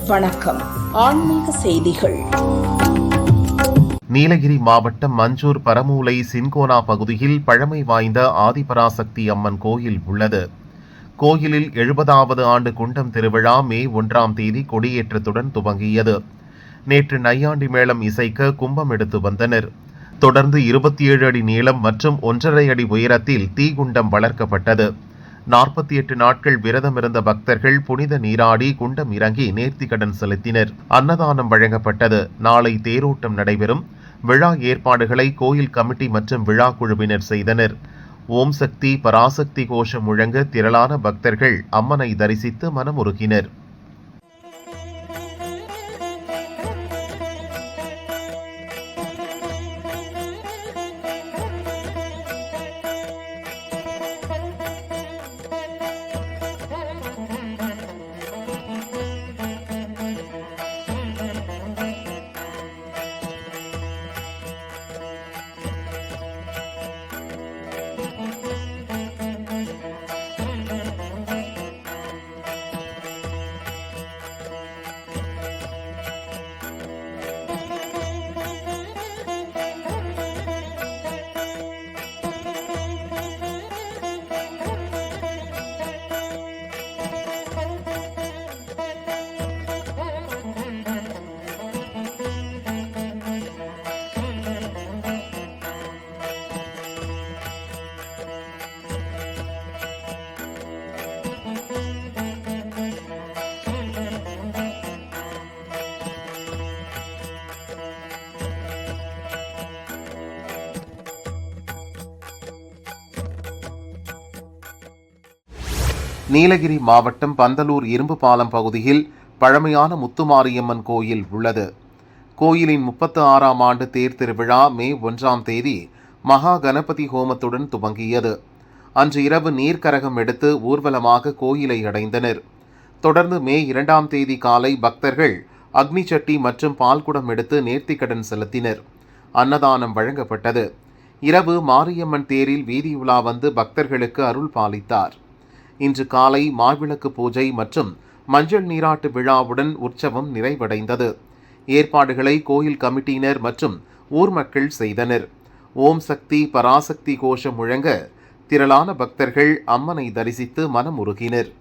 வணக்கம். ஆன்மீக செய்திகள். நீலகிரி மாவட்டம் மஞ்சூர் பரமூலை சின்கோனா பகுதியில் பழமை வாய்ந்த ஆதிபராசக்தி அம்மன் கோயில் உள்ளது. கோயிலில் 70வது ஆண்டு குண்டம் திருவிழா மே 1ஆம் தேதி கொடியேற்றத்துடன் துவங்கியது. நேற்று நையாண்டி மேளம் இசைக்க கும்பம் எடுத்து வந்தனர். தொடர்ந்து 27 அடி நீளம் மற்றும் 1.5 அடி உயரத்தில் தீகுண்டம் வளர்க்கப்பட்டது. 48 நாட்கள் விரதமிருந்த பக்தர்கள் புனித நீராடி குண்டம் இறங்கி நேர்த்திக்கடன் செலுத்தினர். அன்னதானம் வழங்கப்பட்டது. நாளை தேரோட்டம் நடைபெறும். விழா ஏற்பாடுகளை கோயில் கமிட்டி மற்றும் விழா குழுவினர் செய்தனர். ஓம் சக்தி பராசக்தி கோஷம் முழங்க திரளான பக்தர்கள் அம்மனை தரிசித்து மனமுருகினர். நீலகிரி மாவட்டம் பந்தலூர் இரும்பு பாலம் பகுதியில் பழமையான முத்துமாரியம்மன் கோயில் உள்ளது. கோயிலின் 36ஆம் ஆண்டு தேர் திருவிழா மே 1ஆம் தேதி மகா கணபதி ஹோமத்துடன் துவங்கியது. அன்று இரவு நீர்க்கரகம் எடுத்து ஊர்வலமாக கோயிலை அடைந்தனர். தொடர்ந்து மே 2ஆம் தேதி காலை பக்தர்கள் அக்னி சட்டி மற்றும் பால்குடம் எடுத்து நேர்த்திக்கடன் செலுத்தினர். அன்னதானம் வழங்கப்பட்டது. இரவு மாரியம்மன் தேரில் வீதியுலா வந்து பக்தர்களுக்கு அருள் பாலித்தார். இன்று காலை மாவிளக்கு பூஜை மற்றும் மஞ்சள் நீராட்டு விழாவுடன் உற்சவம் நிறைவடைந்தது. ஏற்பாடுகளை கோயில் கமிட்டியினர் மற்றும் ஊர் மக்கள் செய்தனர். ஓம் சக்தி பராசக்தி கோஷம் முழங்க திரளான பக்தர்கள் அம்மனை தரிசித்து மனமுருகினர்.